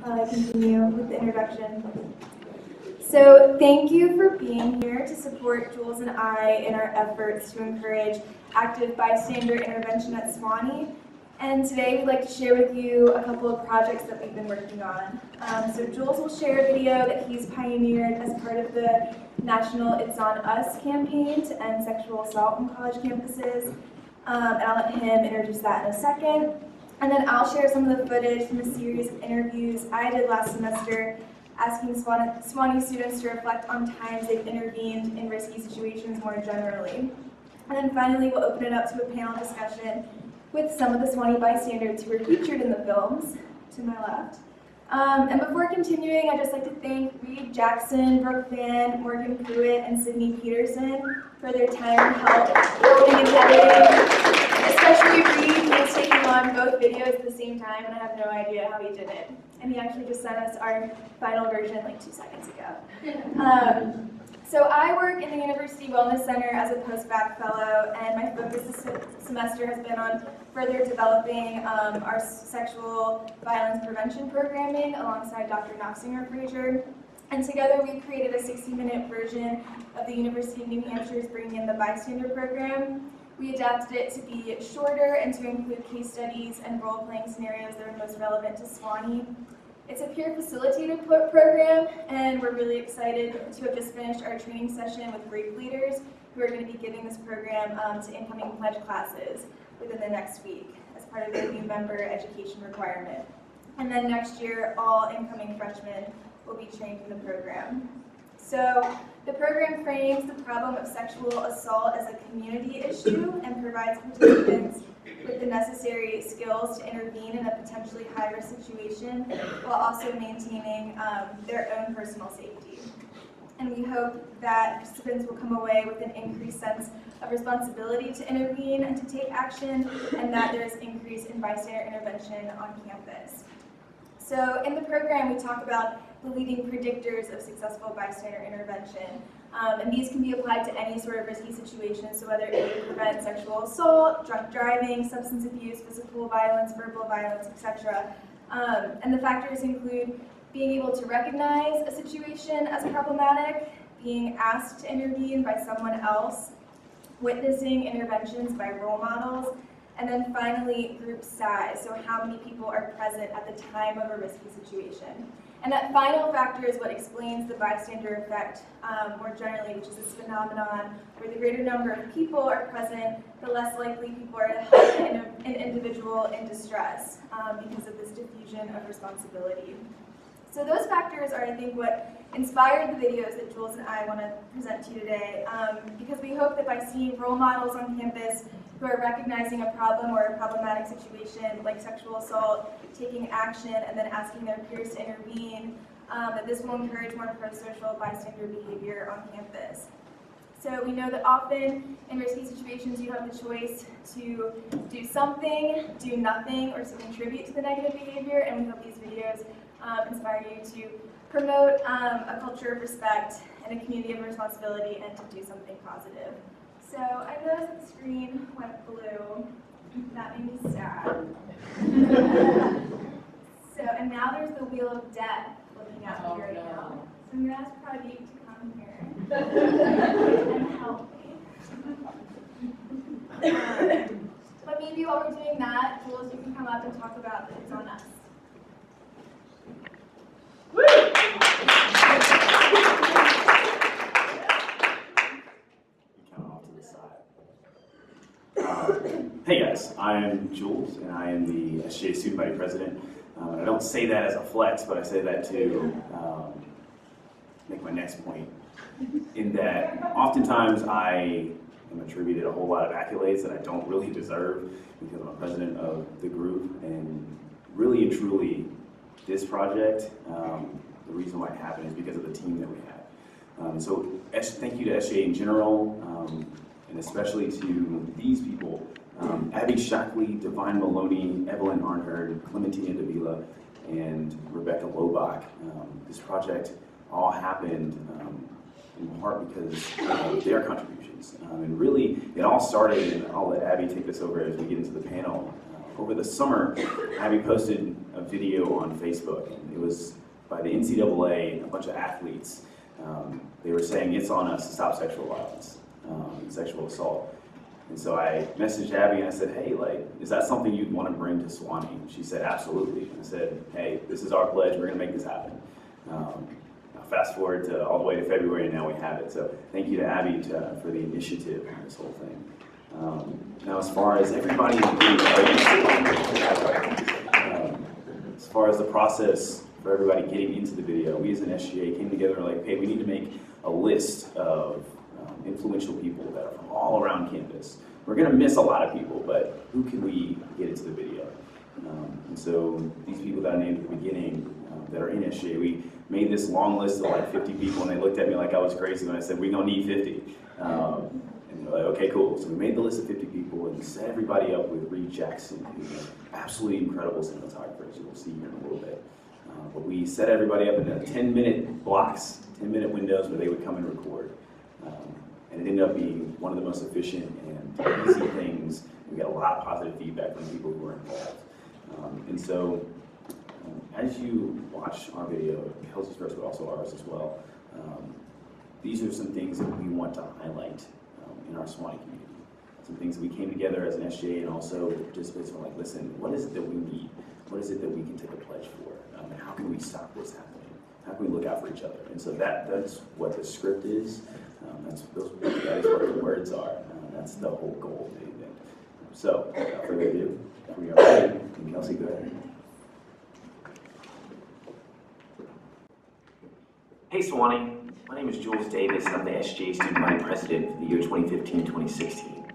continue with the introduction. So thank you for being here to support Jewlz and I in our efforts to encourage active bystander intervention at Sewanee. And today we'd like to share with you a couple of projects that we've been working on. So Jewlz will share a video that he's pioneered as part of the national It's On Us campaign to end sexual assault on college campuses. And I'll let him introduce that in a second. And then I'll share some of the footage from a series of interviews I did last semester asking Sewanee students to reflect on times they've intervened in risky situations more generally. And then finally, we'll open it up to a panel discussion with some of the Sewanee bystanders who were featured in the films, to my left. And before continuing, I'd just like to thank Reed Jackson, Brooke Van, Morgan Pruitt, and Sydney Peterson for their time and help filming and editing. Especially Reed, he's taking on both videos at the same time, and I have no idea how he did it. And he actually just sent us our final version like 2 seconds ago. So I work in the University Wellness Center as a post-bac fellow, and my focus this semester has been on further developing our sexual violence prevention programming alongside Dr. Noxinger-Fraser. And together we created a 60-minute version of the University of New Hampshire's Bringing in the Bystander program. We adapted it to be shorter and to include case studies and role-playing scenarios that are most relevant to Sewanee. It's a peer facilitated program, and we're really excited to have just finished our training session with break leaders who are going to be giving this program to incoming pledge classes within the next week as part of their new member education requirement. And then next year, all incoming freshmen will be trained in the program. So the program frames the problem of sexual assault as a community issue and provides participants with the necessary skills to intervene in a potentially high-risk situation while also maintaining their own personal safety. And we hope that participants will come away with an increased sense of responsibility to intervene and to take action, and that there's increase in bystander intervention on campus. So in the program, we talk about the leading predictors of successful bystander intervention. And these can be applied to any sort of risky situation, so whether it would prevent sexual assault, drunk driving, substance abuse, physical violence, verbal violence, etc. And the factors include being able to recognize a situation as problematic, being asked to intervene by someone else, witnessing interventions by role models, and then finally group size, so how many people are present at the time of a risky situation. And that final factor is what explains the bystander effect more generally, which is this phenomenon where the greater number of people are present, the less likely people are to help an individual in distress because of this diffusion of responsibility. So those factors are, I think, what inspired the videos that Jewlz and I want to present to you today, because we hope that by seeing role models on campus who are recognizing a problem or a problematic situation like sexual assault, taking action, and then asking their peers to intervene, that this will encourage more pro-social bystander behavior on campus. So we know that often in risky situations you have the choice to do something, do nothing, or to contribute to the negative behavior, and we hope these videos inspire you to promote a culture of respect and a community of responsibility and to do something positive. So I noticed that the screen went blue. That made me sad. And now there's the wheel of death looking at me right now. So I'm going to ask Pradeep to come here and help me. But maybe while we're doing that, Jewlz, you can come up and talk about that It's On Us. Hey guys, I am Jewlz, and I am the SGA Student Body President. And I don't say that as a flex, but I say that to make my next point, in that oftentimes I am attributed a whole lot of accolades that I don't really deserve because I'm a president of the group, and really and truly, this project, the reason why it happened is because of the team that we have. So thank you to SGA in general, and especially to these people. Abby Shockley, Divine Maloney, Evelyn Arnherd, Clementina Davila, and Rebecca Lobach. This project all happened in part because of their contributions. And really, it all started, and I'll let Abby take this over as we get into the panel, over the summer, Abby posted a video on Facebook, and it was by the NCAA and a bunch of athletes. They were saying it's on us to stop sexual violence, sexual assault. And so I messaged Abby and I said, hey, like, is that something you'd want to bring to Sewanee? And she said, absolutely. And I said, hey, this is our pledge, we're gonna make this happen. Fast forward to all the way to February, and now we have it. So thank you to Abby for the initiative on this whole thing. Now, as far as everybody, as far as the process for everybody getting into the video, we as an SGA came together and like, hey, we need to make a list of influential people that are from all around campus. We're gonna miss a lot of people, but who can we get into the video? And so these people that I named at the beginning that are in SGA, we made this long list of like 50 people, and they looked at me like I was crazy when I said, we're gonna need 50. And they're like, okay, cool. So we made the list of 50 people and set everybody up with Reed Jackson, who's an absolutely incredible cinematographer, as you'll see here in a little bit. But we set everybody up in 10-minute blocks, 10-minute windows where they would come and record. And it ended up being one of the most efficient and easy things. We got a lot of positive feedback from people who were involved. And so, as you watch our video, Kelsey's first, but also ours as well, these are some things that we want to highlight in our Sewanee community. Some things that we came together as an SGA, and also the participants were like, listen, what is it that we need? What is it that we can take a pledge for? And how can we stop this happening? How can we look out for each other? And so that's what the script is. That is what the words are. That's the whole goal of the event. So, without further ado, we are ready. And Kelsey, go ahead. Hey Sewanee, my name is Jewlz Davis, and I'm the SGA Student Body President for the year 2015-2016.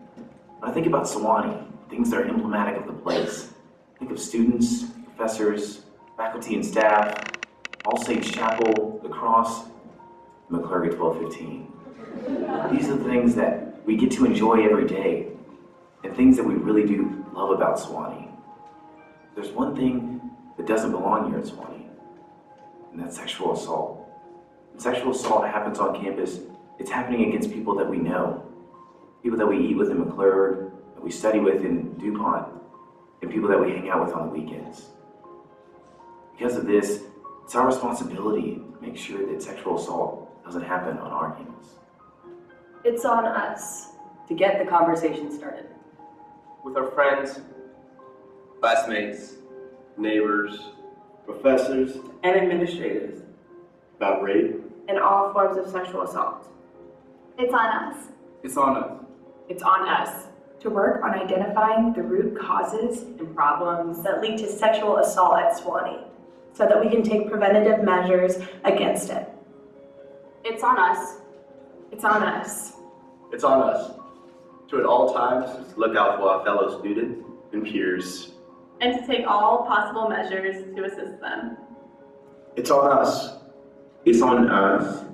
When I think about Sewanee, things that are emblematic of the place, think of students, professors, faculty and staff, All Saints Chapel, the Cross, McClurg at 1215. These are the things that we get to enjoy every day, and things that we really do love about Sewanee. There's one thing that doesn't belong here at Sewanee, and that's sexual assault. When sexual assault happens on campus, it's happening against people that we know, people that we eat with in McClurg, that we study with in DuPont, and people that we hang out with on the weekends. Because of this, it's our responsibility to make sure that sexual assault doesn't happen on our campus. It's on us to get the conversation started. With our friends, classmates, neighbors, professors, And administrators. about rape. And all forms of sexual assault. It's on us. It's on us. It's on us To work on identifying the root causes and problems that lead to sexual assault at Sewanee, so that we can take preventative measures against it. It's on us. It's on us. It's on us to at all times look out for our fellow students and peers. And to take all possible measures to assist them. It's on us. It's on us.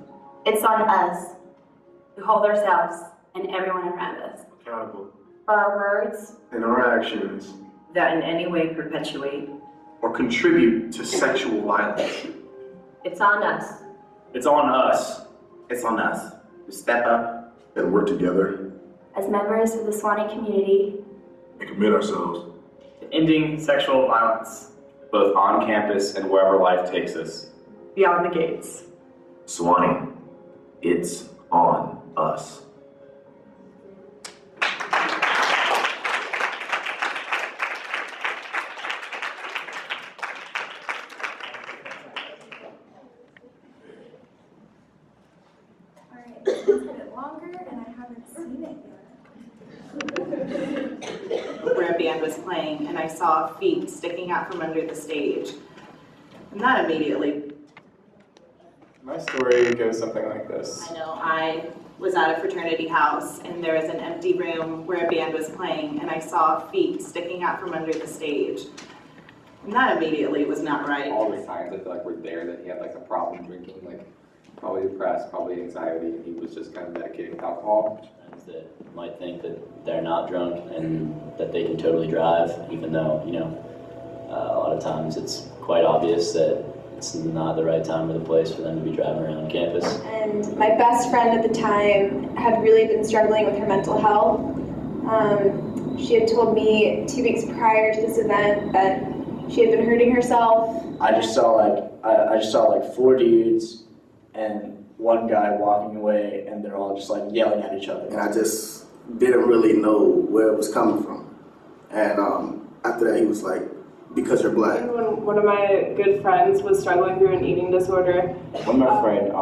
It's on us to hold ourselves and everyone around us Accountable for our words in our actions That in any way perpetuate. or contribute to sexual violence. It's on us. It's on us. It's on us to step up and work together As members of the Sewanee community, and commit ourselves to ending sexual violence, both on campus and wherever life takes us. Beyond the gates. Sewanee, it's on us. Alright, it's a bit longer and I haven't seen it yet. Where a band was playing, and I saw feet sticking out from under the stage. And that immediately, My story goes something like this. I know, I was at a fraternity house, and there was an empty room where a band was playing, and I saw feet sticking out from under the stage. And that immediately was not right. All the signs I feel like were there that he had like a problem drinking, like probably depressed, probably anxiety, and he was just kind of medicating with alcohol. Friends that might think that they're not drunk and that they can totally drive, even though, a lot of times it's quite obvious that it's not the right time or the place for them to be driving around campus. And my best friend at the time had really been struggling with her mental health. She had told me 2 weeks prior to this event that she had been hurting herself. I just saw like 4 dudes and one guy walking away, and they're all just like yelling at each other. And I just didn't really know where it was coming from. And after that, he was like, because you're black. When one of my good friends was struggling through an eating disorder. When my friend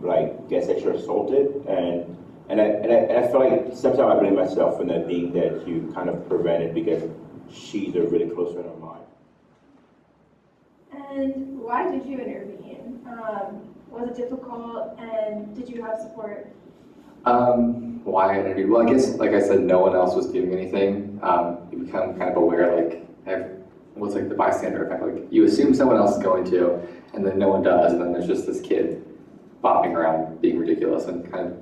like gets sexually assaulted, and I feel like sometimes I blame myself for not being there to kind of prevent it because she's a really close friend of mine. And why did you intervene? Was it difficult, and did you have support? Why I interviewed? Well, I guess, like I said, no one else was doing anything. You become kind of aware, like, what's like the bystander effect. Like, you assume someone else is going to, and then no one does, and then there's just this kid bopping around being ridiculous, and kind of,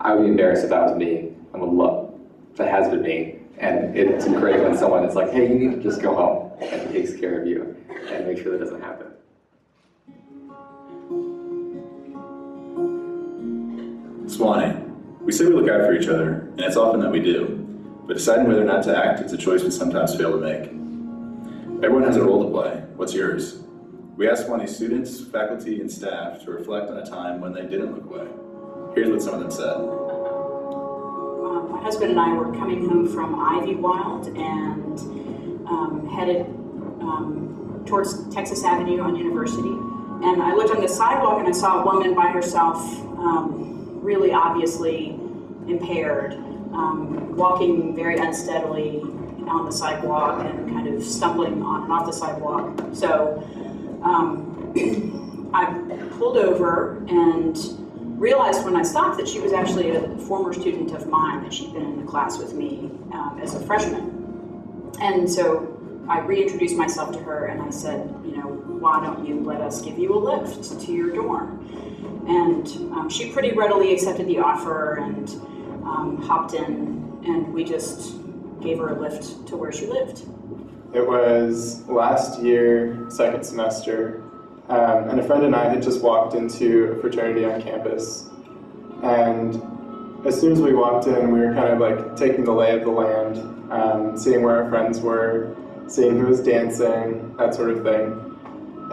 I would be embarrassed if that was me. I would look, that has been me. And it's great when someone is like, hey, you need to just go home, and takes care of you, and make sure that doesn't happen. Sewanee, we say we look out for each other, and it's often that we do, but deciding whether or not to act is a choice we sometimes fail to make. Everyone has a role to play. What's yours? We asked Sewanee students, faculty, and staff to reflect on a time when they didn't look away. Here's what some of them said. My husband and I were coming home from Ivy Wild and headed towards Texas Avenue on University. And I looked on the sidewalk and I saw a woman by herself, really obviously impaired, walking very unsteadily on the sidewalk and kind of stumbling on and off the sidewalk. So I pulled over and realized when I stopped that she was actually a former student of mine, that she'd been in the class with me as a freshman. And so I reintroduced myself to her and I said, you know, why don't you let us give you a lift to your dorm? And she pretty readily accepted the offer and hopped in, and we just gave her a lift to where she lived. It was last year, second semester, and a friend and I had just walked into a fraternity on campus. And as soon as we walked in, we were kind of like taking the lay of the land, seeing where our friends were, seeing who was dancing, that sort of thing.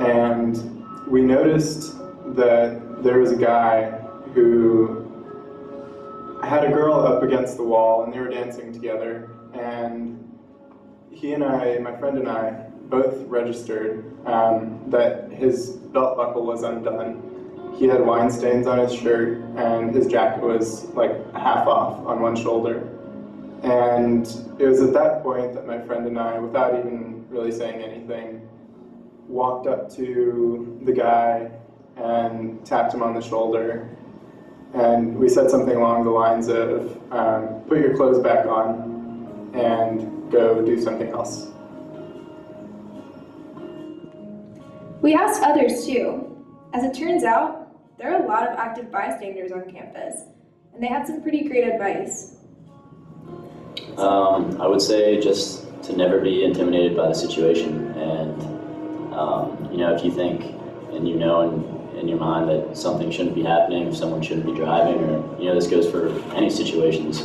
And we noticed that there was a guy who had a girl up against the wall and they were dancing together. And he and I, my friend and I, both registered that his belt buckle was undone. He had wine stains on his shirt and his jacket was like half off on one shoulder. And it was at that point that my friend and I, without even really saying anything, walked up to the guy and tapped him on the shoulder. And we said something along the lines of, put your clothes back on and go do something else. We asked others too. As it turns out, there are a lot of active bystanders on campus, and they had some pretty great advice. I would say just to never be intimidated by the situation, and you know, if you think and you know in your mind that something shouldn't be happening, or someone shouldn't be driving, or you know, this goes for any situations,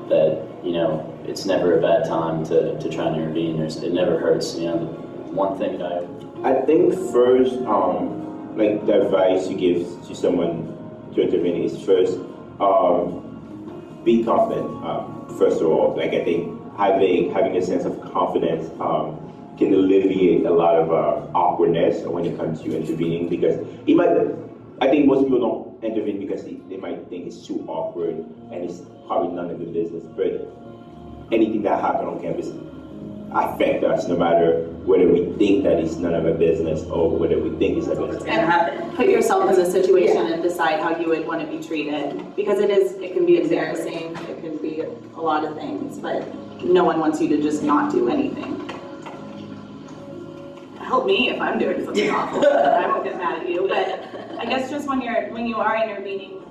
that you know, it's never a bad time to try and intervene. It never hurts. You know, the one thing that I think first, like the advice you give to someone to intervene is first, be confident. First of all, like I think having a sense of confidence can alleviate a lot of awkwardness when it comes to intervening, because I think most people don't intervene because they might think it's too awkward and it's probably none of their business. But anything that happens on campus affects us, no matter whether we think that it's none of our business or whether we think it's our business. And put yourself in the situation and decide how you would want to be treated, because it can be embarrassing, it can be a lot of things, but no one wants you to just not do anything. Help me if I'm doing something awful. I won't get mad at you, but I guess just when you are intervening,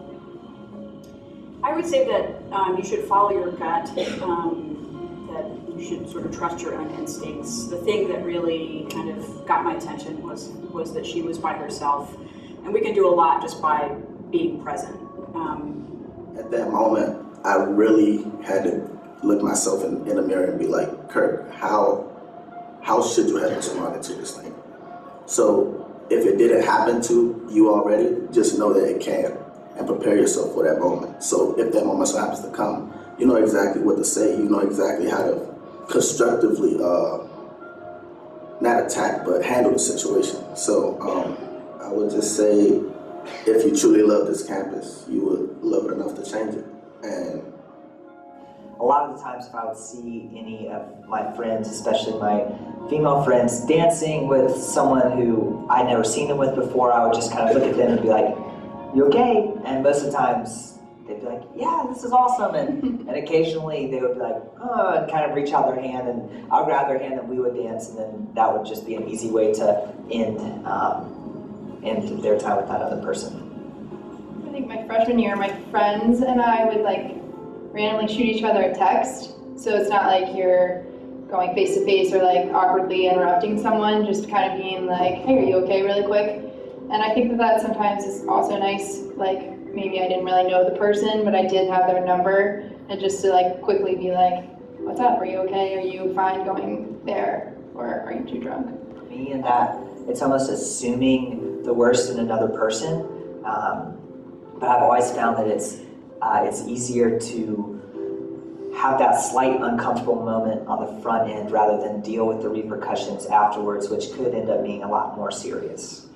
I would say that you should follow your gut, that you should sort of trust your own instincts. The thing that really kind of got my attention was that she was by herself, and we can do a lot just by being present. At that moment, I really had to look myself in the mirror and be like, Kirk, how should you have responded to this thing? So if it didn't happen to you already, just know that it can, and prepare yourself for that moment. So if that moment happens to come, you know exactly what to say. You know exactly how to constructively, not attack, but handle the situation. So I would just say, if you truly love this campus, you would love it enough to change it. And a lot of the times if I would see any of my friends, especially my female friends, dancing with someone who I'd never seen them with before, I would just kind of look at them and be like, you okay? And most of the times they'd be like, yeah, this is awesome. And occasionally they would be like, oh, and kind of reach out their hand, and I'll grab their hand and we would dance, and then that would just be an easy way to end their time with that other person. I think my freshman year, my friends and I would like randomly shoot each other a text. So it's not like you're going face to face or like awkwardly interrupting someone, just kind of being like, hey, are you okay, really quick? And I think that sometimes is also nice, like maybe I didn't really know the person, but I did have their number, and just to like quickly be like, what's up, are you okay, are you fine going there, or are you too drunk? Me and that, it's almost assuming the worst in another person, but I've always found that it's easier to have that slight uncomfortable moment on the front end rather than deal with the repercussions afterwards, which could end up being a lot more serious.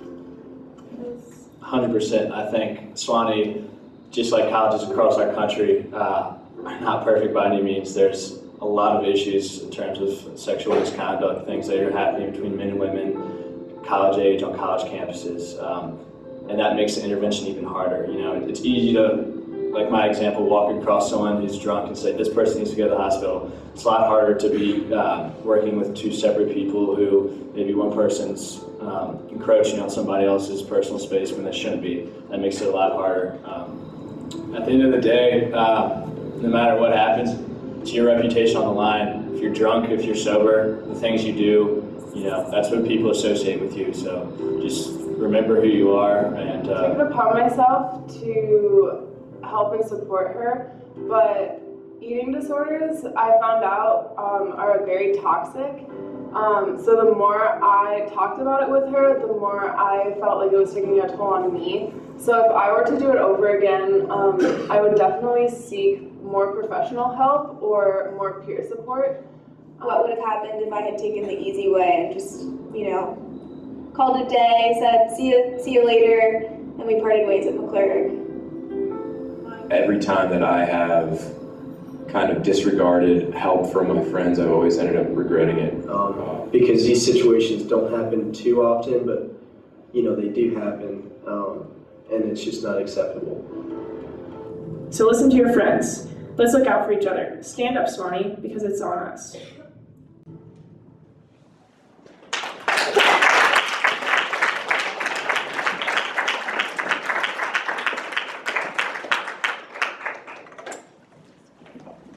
100%. I think Sewanee, just like colleges across our country, are not perfect by any means. There's a lot of issues in terms of sexual misconduct, things that are happening between men and women, college age, on college campuses, and that makes the intervention even harder. You know, it's easy to, like my example, walk across someone who's drunk and say, this person needs to go to the hospital. It's a lot harder to be working with two separate people who maybe one person's encroaching on somebody else's personal space when they shouldn't be. That makes it a lot harder. At the end of the day, no matter what happens, it's your reputation on the line. If you're drunk, if you're sober, the things you do, you know, that's what people associate with you. So just remember who you are. And I took it upon myself to help and support her, but eating disorders, I found out, are very toxic. So the more I talked about it with her, the more I felt like it was taking a toll on me. So if I were to do it over again, I would definitely seek more professional help or more peer support. What would have happened if I had taken the easy way and just, you know, called it a day, said see you later, and we parted ways at McClurg? Every time that I have kind of disregarded help from my friends, I've always ended up regretting it. Because these situations don't happen too often, but you know, they do happen, and it's just not acceptable. So listen to your friends. Let's look out for each other. Stand up, Sewanee, because it's on us.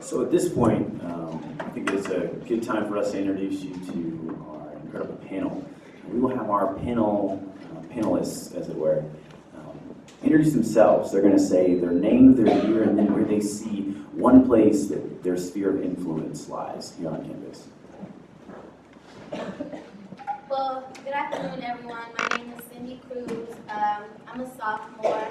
So at this point, I think it's a good time for us to introduce you to our incredible panel. We will have our panelists, as it were, introduce themselves. They're going to say their name, their year, and then where they see one place that their sphere of influence lies here on campus. Well, good afternoon, everyone. My name is Cindy Cruz. I'm a sophomore.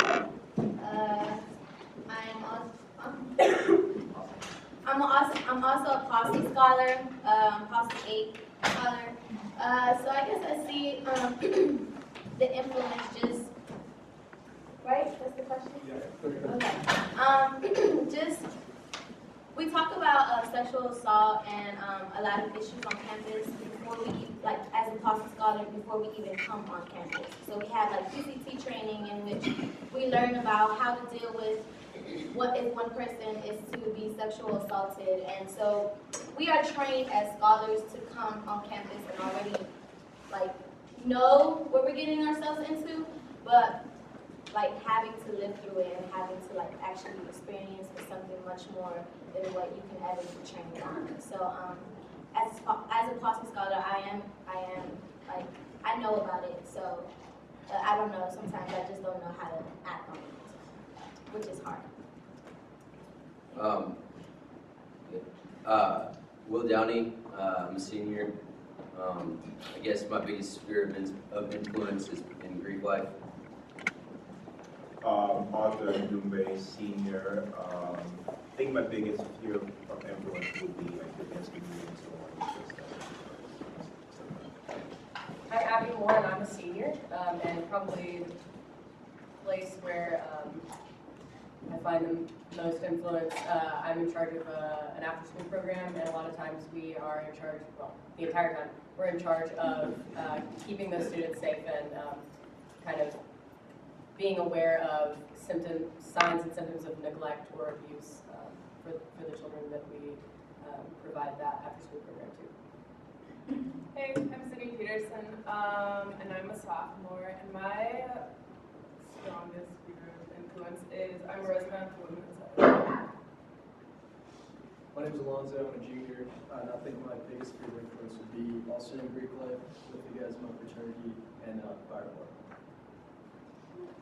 I'm also a Posse scholar, Posse 8 scholar. So I guess I see the influence just, right? That's the question? Okay. Just, we talk about sexual assault and a lot of issues on campus before we, like as a Posse scholar, before we even come on campus. So we have like PCT training in which we learn about how to deal with what if one person is to be sexual assaulted. And so we are trained as scholars to come on campus and already like know what we're getting ourselves into, but like having to live through it and having to like actually experience is something much more than what you can ever be trained on. So as a Posse scholar, I am like, I know about it, so I don't know, sometimes I just don't know how to act on it, which is hard. Will Downey, I'm a senior. I guess my biggest sphere of influence is in Greek life. Arthur Ndumbe, senior. I think my biggest sphere of influence would be like the dance community and so on. I'm Abby Moore, and I'm a senior, and probably the place where I find the most influence. I'm in charge of an after-school program, and a lot of times we are in charge, well, the entire time, we're in charge of keeping those students safe and kind of being aware of signs and symptoms of neglect or abuse for the children that we provide that after-school program to. Hey, I'm Sydney Peterson, and I'm a sophomore, and my strongest sphere of influence is I'm a resident of the Wellness Center. My name is Alonzo, I'm a junior, and I think my biggest sphere of influence would be also in Greek life with the guys in my fraternity and fire department.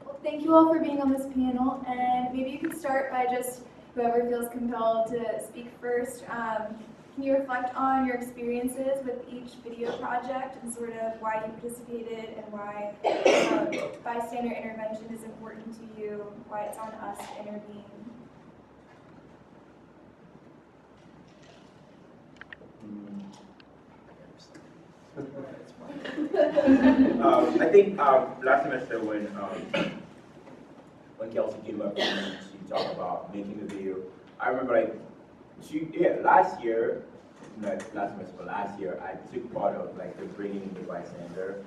Well, thank you all for being on this panel, and maybe you could start by just whoever feels compelled to speak first. Can you reflect on your experiences with each video project and sort of why you participated and why bystander intervention is important to you, why it's on us to intervene? I think last semester when Kelsey came up to me to talk about making the video, I remember like last year, not last semester, but last year, I took part of like the bringing in the Bystander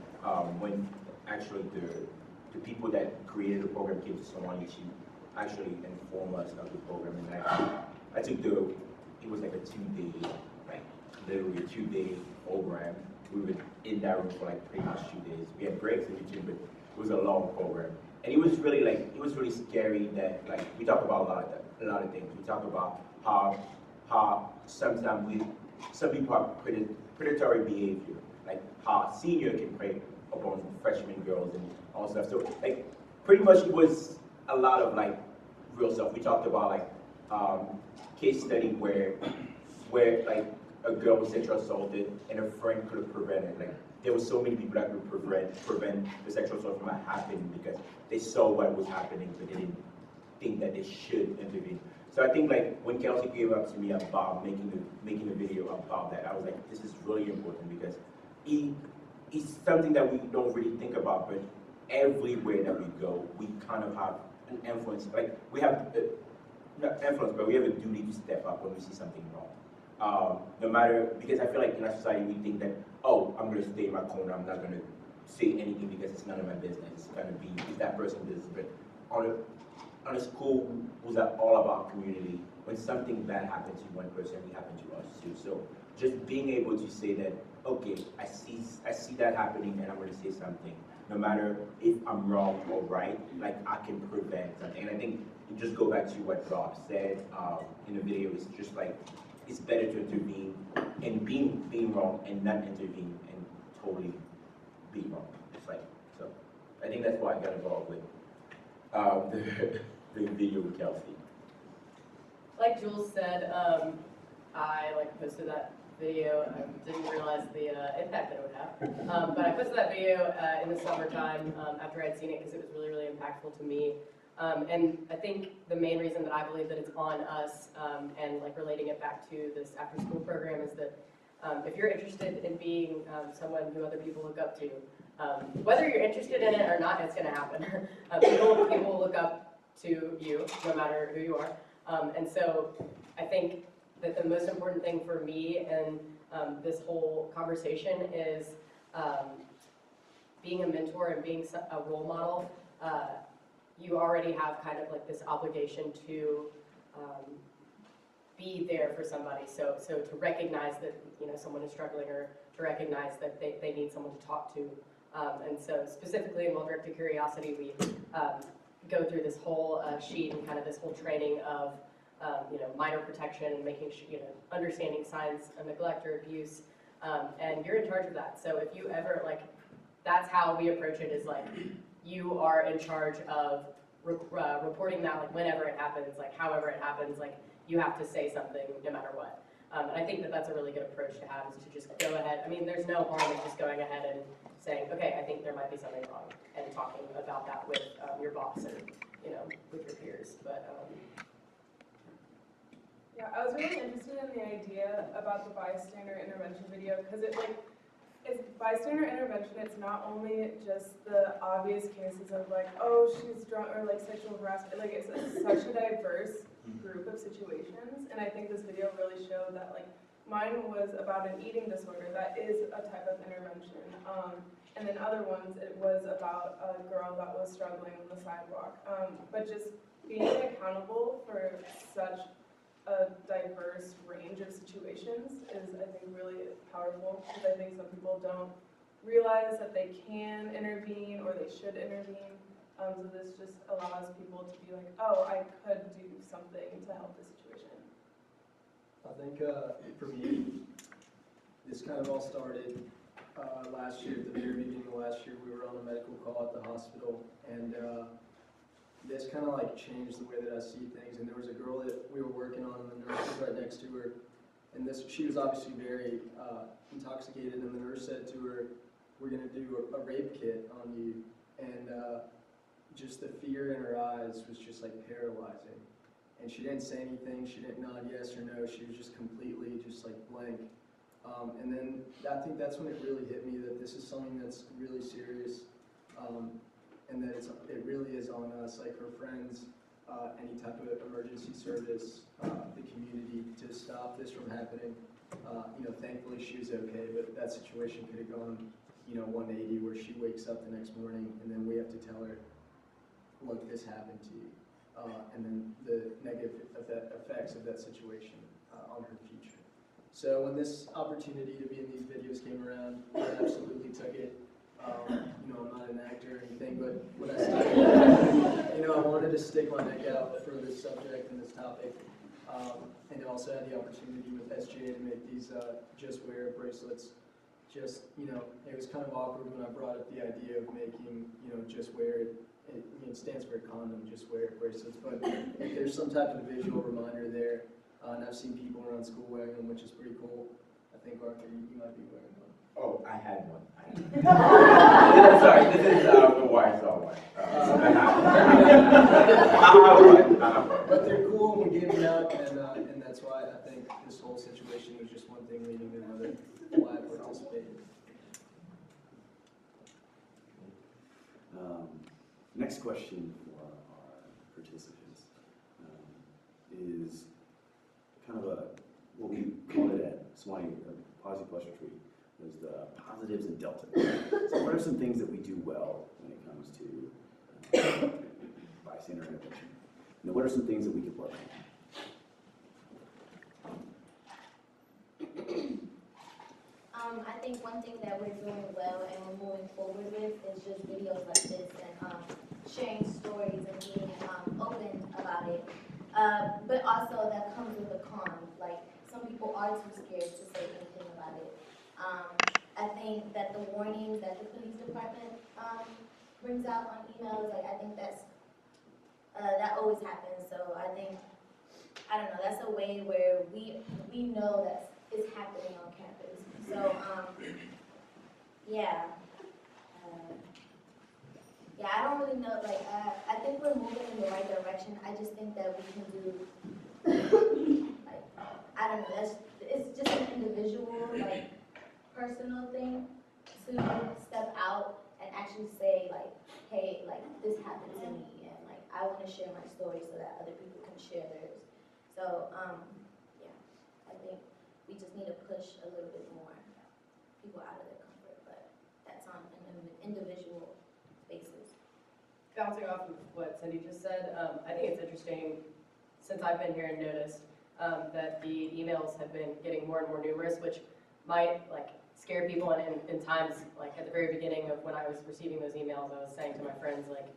when actually the people that created the program came to Sewanee to actually inform us of the program, and I took it was like a 2-day, like literally a 2-day program. We were in that room for like pretty much 2 days. We had breaks in between, but it was a long program. And it was really scary that like we talk about a lot of things. We talk about how sometimes some people have predatory behavior, like how senior can prey upon freshman girls and all stuff. So like pretty much it was a lot of like real stuff. We talked about like case study where like a girl was sexually assaulted and a friend could have prevented. Like there were so many people that could prevent the sexual assault from happening because they saw what was happening, but they didn't think that they should intervene. So I think like when Kelsey came up to me about making a video about that, I was like, this is really important because it's something that we don't really think about, but everywhere that we go, we kind of have an influence. Like we have not influence, but we have a duty to step up when we see something wrong. No matter, because I feel like in our society we think that, oh, I'm going to stay in my corner, I'm not going to say anything because it's none of my business. It's going to be if that person does. But on a school who's all about community, when something bad happens to one person, it happens to us too. So just being able to say that, okay, I see that happening and I'm going to say something. No matter if I'm wrong or right, like I can prevent something. And I think you just go back to what Rob said in the video. It's just like, it's better to intervene and being wrong and not intervene and totally be wrong. It's like, so I think that's why I got involved with the video with Kelsey. Like Jewlz said, I posted that video. I didn't realize the impact that it would have. But I posted that video in the summertime after I'd seen it because it was really, really impactful to me. And I think the main reason that I believe that it's on us and like relating it back to this after school program is that if you're interested in being someone who other people look up to, whether you're interested in it or not, it's going to happen. People look up to you no matter who you are. And so I think that the most important thing for me in this whole conversation is being a mentor and being a role model. You already have kind of like this obligation to be there for somebody. So to recognize that someone is struggling, or to recognize that they need someone to talk to. And so specifically in Well Directed Curiosity, we go through this whole sheet and kind of this whole training of minor protection and making sure, understanding signs of neglect or abuse. And you're in charge of that. So if you ever that's how we approach it, is like, you are in charge of reporting that, like whenever it happens, like however it happens, like you have to say something no matter what. And I think that that's a really good approach to have, is to just go ahead. I mean, there's no harm in just going ahead and saying, okay, I think there might be something wrong, and talking about that with your boss and, you know, with your peers. But yeah, I was really interested in the idea about the bystander intervention video, because it's bystander intervention. It's not only just the obvious cases of like, oh, she's drunk, or like sexual harassment. Like, it's such a diverse group of situations, and I think this video really showed that. Like, mine was about an eating disorder. That is a type of intervention. And then other ones, it was about a girl that was struggling on the sidewalk. But just being accountable for such a diverse range of situations is, I think, really powerful, because I think some people don't realize that they can intervene or they should intervene. So this just allows people to be like, oh, I could do something to help this situation. I think for me, this kind of all started last year. At the very beginning of last year, we were on a medical call at the hospital, and this kind of like changed the way that I see things. And there was a girl that we were working on, and the nurse was right next to her, and she was obviously very intoxicated, and the nurse said to her, "We're going to do a rape kit on you," and just the fear in her eyes was just like paralyzing. And she didn't say anything, she didn't nod yes or no, she was just completely just like blank. And then I think that's when it really hit me that this is something that's really serious, and that it really is on us, like her friends, any type of emergency service, the community, to stop this from happening. You know, thankfully she was okay, but that situation could have gone, you know, 180, where she wakes up the next morning and then we have to tell her, look, this happened to you. And then the negative effects of that situation on her future. So when this opportunity to be in these videos came around, I absolutely took it. You know, I'm not an actor or anything, but when I started, you know, I wanted to stick my neck out for this subject and this topic. And I also had the opportunity with SGA to make these Just Wear bracelets. Just, you know, it was kind of awkward when I brought up the idea of making, you know, Just Wear it. It stands for condom, Just Wear it bracelets, but if there's some type of visual reminder there, and I've seen people around school wearing them, which is pretty cool. I think, Arthur, you might be wearing one. Oh, I had one. Sorry, this is the Warsaw one. But they're cool, and we gave them out, and that's why I think this whole situation was just one thing leading to another. Why I participated. Next question for our participants is kind of what we called it at Sewanee, positive pleasure tree, was the positives and delta. So what are some things that we do well when it comes to bystander intervention? And what are some things that we could work on? I think one thing that we're doing well and we're moving forward with is just videos like this and sharing stories and being open about it. But also that comes with a con. Like, some people are too scared to say anything about it. I think that the warnings that the police department brings out on emails, like, I think that always happens. So I think, I don't know, that's a way where we know that it's happening on campus. So, yeah. Yeah, I don't really know, like, I think we're moving in the right direction. I just think that we can do, like, I don't know, it's just an individual, like, personal thing to step out and actually say, like, hey, like, this happened to me, and, like, I want to share my story so that other people can share theirs. So, yeah, I think we just need to push a little bit more people out of their comfort, but that's on an individual basis. Bouncing off of what Cindy just said, I think it's interesting, since I've been here and noticed that the emails have been getting more and more numerous, which might, like, scare people, and in times, like, at the very beginning of when I was receiving those emails, I was saying to my friends, like,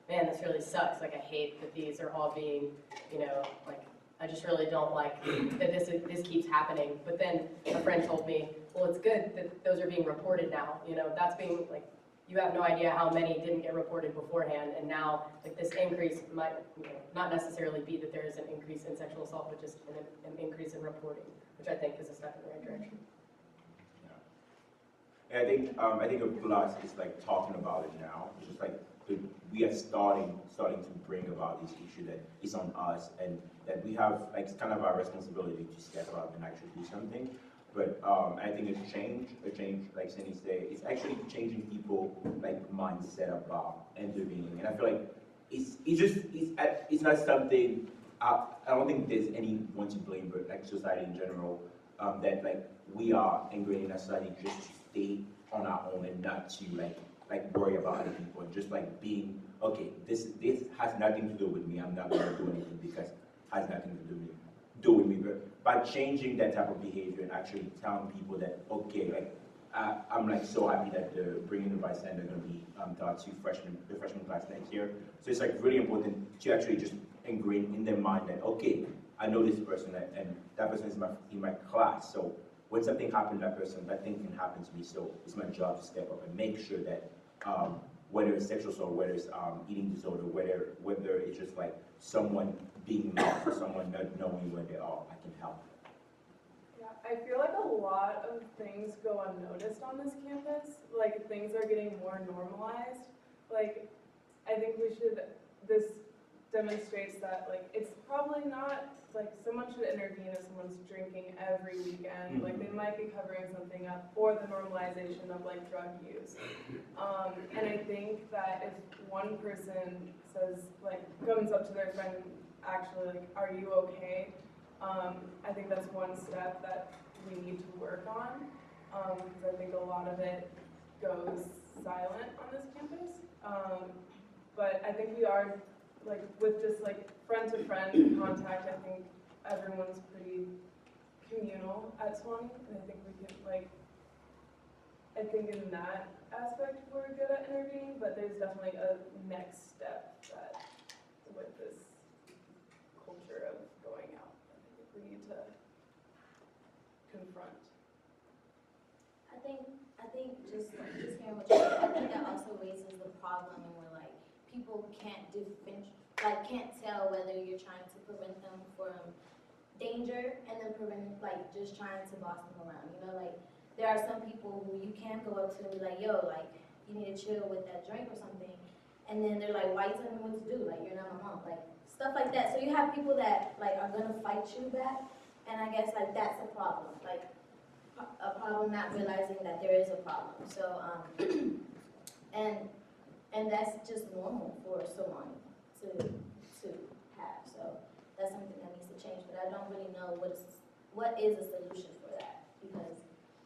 man, this really sucks, like, I hate that these are all being, you know, like, I just really don't like that this keeps happening. But then a friend told me, well, it's good that those are being reported now. You know, that's being, like, you have no idea how many didn't get reported beforehand, and now like this increase might not necessarily be that there is an increase in sexual assault, but just an increase in reporting, which I think is a step in the right direction. And I think a plus is like talking about it now. It's just like we are starting to bring about this issue that is on us, and that we have like it's kind of our responsibility to step up and actually do something. But I think a change like Cindy said, it's actually changing people like mindset about intervening. And I feel like it's not something. I don't think there's anyone to blame, but like society in general, that like we are ingrained in our society just to stay on our own and not to like worry about other people, and just like being okay. This has nothing to do with me. I'm not going to do anything because it has nothing to do with me. But by changing that type of behavior and actually telling people that okay, like I'm like so happy that the bringing the bystander going to be taught to the freshman class next year. So it's like really important to actually just ingrain in their mind that okay, I know this person and that person is in my class. So when something happens to that person, that thing can happen to me. So it's my job to step up and make sure that whether it's sexual assault, whether it's eating disorder, whether it's just like someone being lost or someone not knowing where they are, I can help. Yeah, I feel like a lot of things go unnoticed on this campus. Like things are getting more normalized. Like I think this demonstrates that like it's probably not like someone should intervene if someone's drinking every weekend. Like they might be covering something up for the normalization of like drug use. And I think that if one person says like comes up to their friend and actually like, are you okay? I think that's one step that we need to work on, because I think a lot of it goes silent on this campus. But I think we are like with just like friend to friend contact, I think everyone's pretty communal at Sewanee, and I think we can like, I think in that aspect we're good at intervening, but there's definitely a next step that with this culture of going out, I think we need to confront. I think just hearing what you said, I think that also raises the problem where like people can't tell whether you're trying to prevent them from danger and then just trying to boss them around. You know, like there are some people who you can go up to and be like, yo, like you need to chill with that drink or something, and then they're like, why you telling me what to do? Like you're not my mom, like stuff like that. So you have people that like are gonna fight you back, and I guess like that's a problem. Like a problem not realizing that there is a problem. So and that's just normal for someone to have. So that's something that needs to change. But I don't really know what is a solution for that, because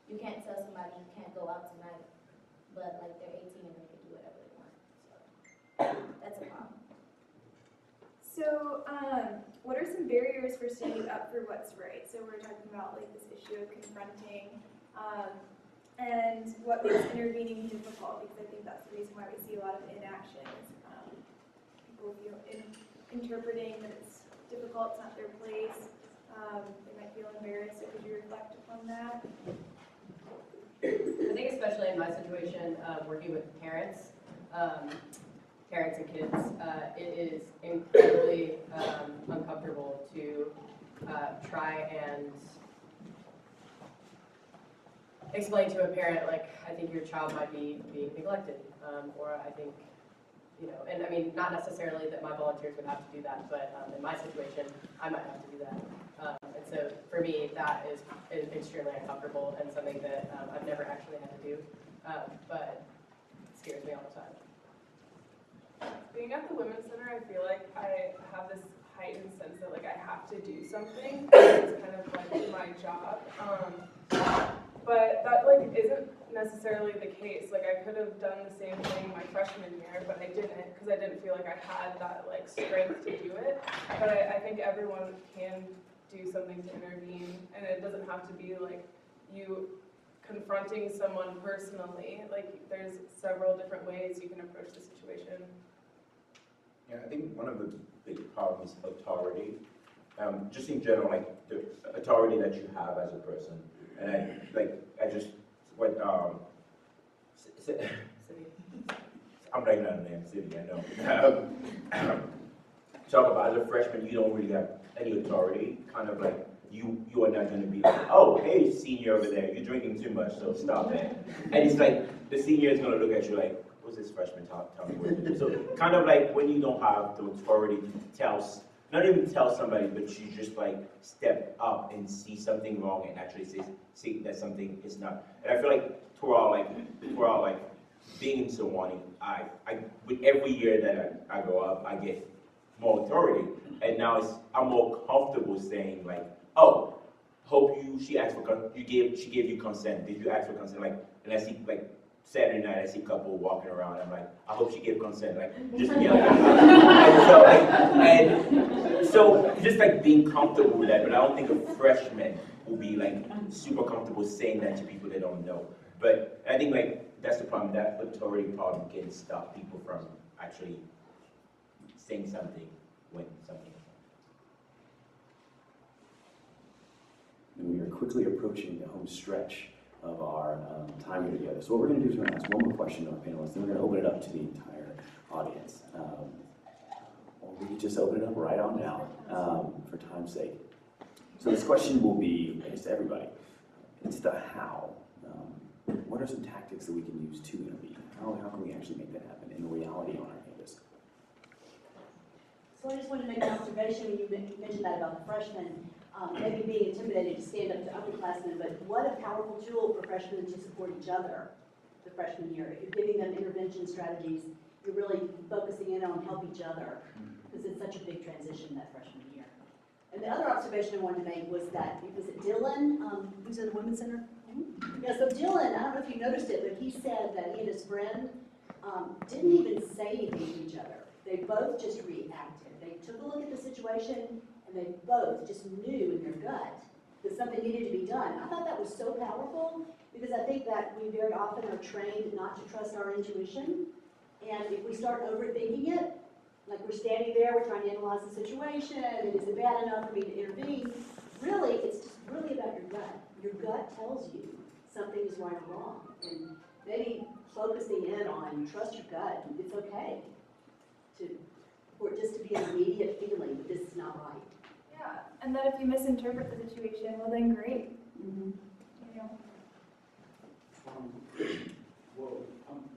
you can't tell somebody you can't go out tonight, but like they're 18 and they can do whatever they want. So that's a problem. So, what are some barriers for standing up for what's right? So we're talking about like this issue of confronting, and what makes intervening difficult, because I think that's the reason why we see a lot of inaction. People feel interpreting that it's difficult, it's not their place. They might feel embarrassed. So could you reflect upon that? I think especially in my situation, working with parents and kids, it is incredibly uncomfortable to try and explain to a parent, like, I think your child might be being neglected, or I think, you know, and I mean, not necessarily that my volunteers would have to do that, but in my situation, I might have to do that. And so for me, that is extremely uncomfortable and something that I've never actually had to do, but it scares me all the time. Being at the Women's Center, I feel like I have this heightened sense that like I have to do something. It's kind of like my job. But that like isn't necessarily the case. Like I could have done the same thing my freshman year, but I didn't, because I didn't feel like I had that like strength to do it. But I think everyone can do something to intervene, and it doesn't have to be like you confronting someone personally. Like there's several different ways you can approach the situation. Yeah, I think one of the big problems is authority. Just in general, like the authority that you have as a person. And I'm right now in the city, I know. Talk about as a freshman, you don't really have any authority, kind of like you are not going to be like, oh, hey, senior over there, you're drinking too much, so stop that. And it's like, the senior is going to look at you like, what's this freshman tell me what to do? So kind of like when you don't have the authority to tell, not even tell somebody, but you just like step up and see something wrong and actually see that something is not. And I feel like throughout being in Sewanee, with every year that I go up, I get more authority. And now I'm more comfortable saying like, oh, she gave you consent. Did you ask for consent? Like, and I see like Saturday night, I see a couple walking around. I'm like, I hope she gave consent. Like, just yelling. And so just like being comfortable with that. But I don't think a freshman will be like super comfortable saying that to people they don't know. But I think like that's the problem. That authority problem can stop people from actually saying something when something. And we are quickly approaching the home stretch of our time here together. So what we're going to do is we're going to ask one more question to our panelists, then we're going to open it up to the entire audience. Or we could just open it up right on now for time's sake. So this question will be, I guess, to everybody. It's the how. What are some tactics that we can use to intervene? How can we actually make that happen in reality on our campus? So I just wanted to make an observation when you mentioned that about the freshmen. Maybe being intimidated to stand up to upperclassmen, but what a powerful tool for freshmen to support each other the freshman year. If you're giving them intervention strategies, you're really focusing in on help each other, because it's such a big transition that freshman year. And the other observation I wanted to make was that, was it Dylan, who's in the Women's Center? Yeah, so Dylan, I don't know if you noticed it, but he said that he and his friend didn't even say anything to each other. They both just reacted. They took a look at the situation, and they both just knew in their gut that something needed to be done. I thought that was so powerful, because I think that we very often are trained not to trust our intuition. And if we start overthinking it, like we're standing there, we're trying to analyze the situation, and is it bad enough for me to intervene? Really, it's just really about your gut. Your gut tells you something is right or wrong. And maybe focusing in on trust your gut, it's okay for it just to be an immediate feeling that this is not right. Yeah, and then if you misinterpret the situation, well then great. You know.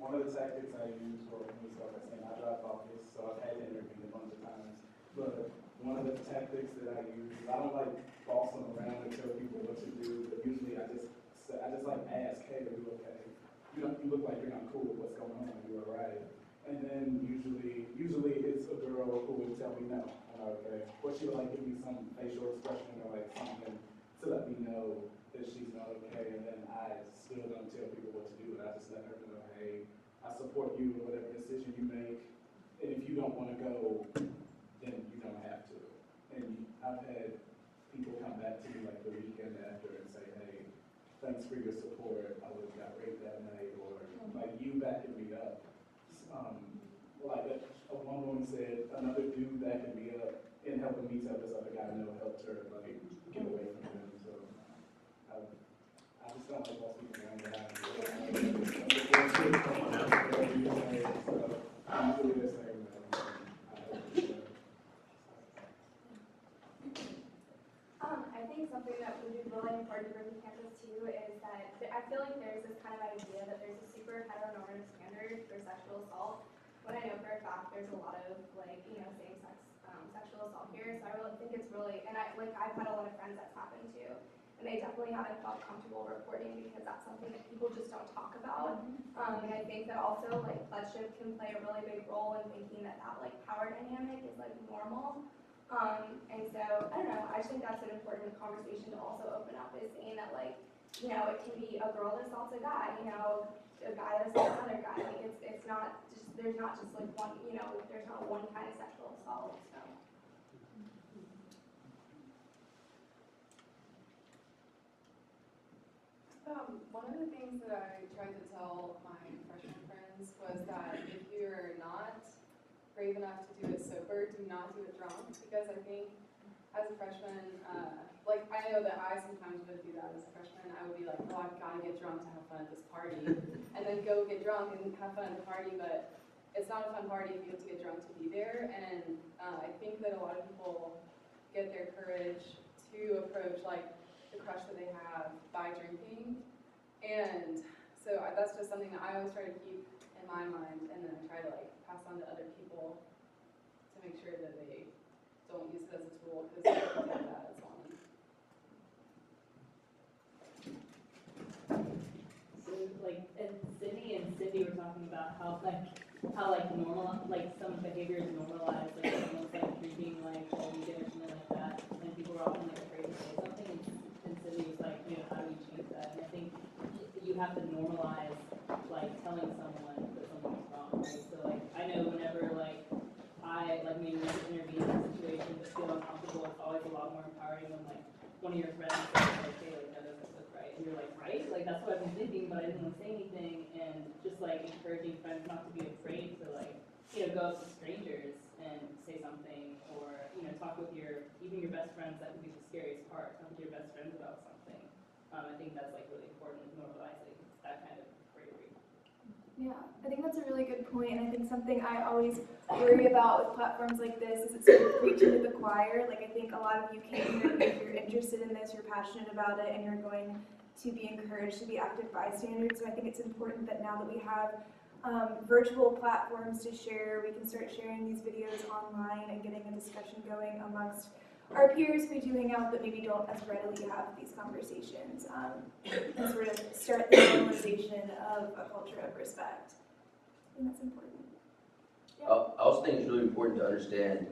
One of the tactics I use for when we start at I drive office, so I've had to intervene a bunch of times. But one of the tactics that I use is I don't like boss them around and tell people what to do, but usually I just like ask, hey, are you okay? You look like you're not cool. What's going on? Are you all right? And then usually it's a girl who would tell me no, I'm not okay. Or she would like give me some facial expression or like something to let me know that she's not okay. And then I still don't tell people what to do, but I just let her know, hey, I support you in whatever decision you make. And if you don't want to go, then you don't have to. And I've had people come back to me like the weekend after and say, hey, thanks for your support. I would have got raped that night, or like you backing me up. One woman said another dude backing me up and helping me tell this other guy no helped her like get away from him. So I just don't like most people around that. I think something that would be really important to bring to campus too is that I feel like there's this kind of idea that there's a super heteronormative standard for sexual assault. When I know for a fact there's a lot of same-sex sexual assault here, so I really think it's really, and I've had a lot of friends that's happened to, and they definitely haven't felt comfortable reporting because that's something that people just don't talk about. And I think that also pledgeship can play a really big role in thinking that power dynamic is normal. And so I don't know, I just think that's an important conversation to also open up, is saying that it can be a girl that assaults a guy, a guy that assaults another guy. It's not just, there's not just one, there's not one kind of sexual assault. So. One of the things that I tried to tell my freshman friends was that if you're not brave enough to do it sober, do not do it drunk, because I think as a freshman, I know that I sometimes would do that as a freshman. I would be like, oh, I've got to get drunk to have fun at this party, and then go get drunk and have fun at the party, but not a fun party if you have to get drunk to be there, and I think that a lot of people get their courage to approach like the crush that they have by drinking, and so that's just something that I always try to keep in my mind, and then I try to like pass on to other people to make sure that they don't use it as a tool, because they can take that as one. So like, and Sydney and Cindy were talking about how normal, like some behavior is normalized, like almost like drinking like all weekend or something like that, and people were often like afraid to say something, and Cindy was like, you know, how do we change that? And I think you have to normalize like telling someone that something's wrong, right? So like I know whenever like I like maybe intervene in a situation but feel uncomfortable, it's always a lot more empowering when like one of your friends says like, hey, like that doesn't look right, and you're like, right? Like that's what I've been thinking, but I didn't want to say anything, and just like encouraging friends not to be afraid to like, you know, go up to strangers and say something, or you know, talk with even your best friends. That would be the scariest part. Talk with your best friends about something. I think that's like really important, normalizing that kind of bravery. Yeah, I think that's a really good point, and I think something I always worry about with platforms like this is it's sort of preaching to the choir. Like I think a lot of you came here because you're interested in this, you're passionate about it, and you're going to be encouraged to be active bystanders. So I think it's important that now that we have virtual platforms to share, we can start sharing these videos online and getting a discussion going amongst our peers who do hang out but maybe don't as readily have these conversations, and sort of start the normalization of a culture of respect. I think that's important. I also think it's really important to understand,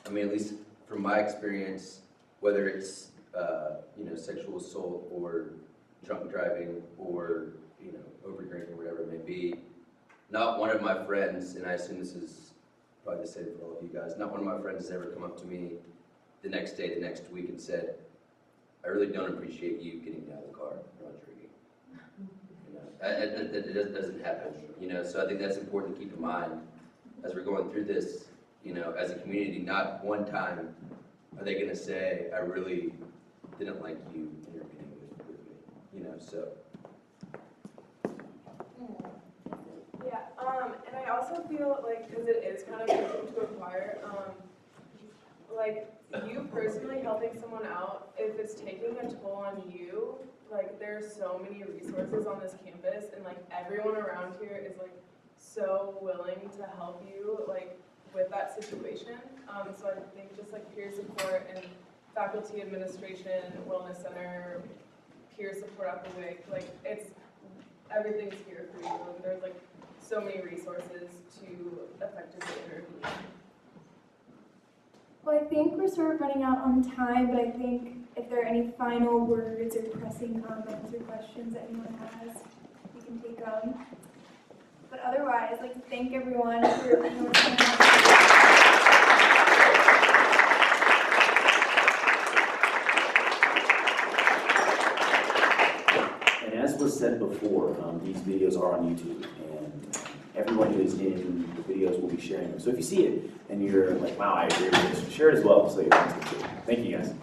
I mean, at least from my experience, whether it's you know, sexual assault or drunk driving or, you know, over drinking, whatever it may be, not one of my friends, and I assume this is probably the same for all of you guys, not one of my friends has ever come up to me the next day, the next week, and said, I really don't appreciate you getting out of the car while drinking. You know, it doesn't happen, you know, so I think that's important to keep in mind as we're going through this, you know, as a community. Not one time are they going to say, I really didn't like you intervening with me, you know, so. Yeah, and I also feel like, because it is kind of preaching to a choir, like, you personally helping someone out, if it's taking a toll on you, like, there's so many resources on this campus, and, like, everyone around here is, like, so willing to help you, like, with that situation. So I think just, like, peer support and faculty administration, Wellness Center, peer support at the WIC, like, everything's here for you, and there's, like, so many resources to effectively intervene. Well, I think we're sort of running out on time, but I think if there are any final words or pressing comments or questions that anyone has, we can take them. But otherwise, I'd like to thank everyone for being with us. And as was said before, these videos are on YouTube, and everyone who is in the videos will be sharing them. So if you see it and you're like, wow, I agree with this, share it as well so your friends can see it. Thank you guys.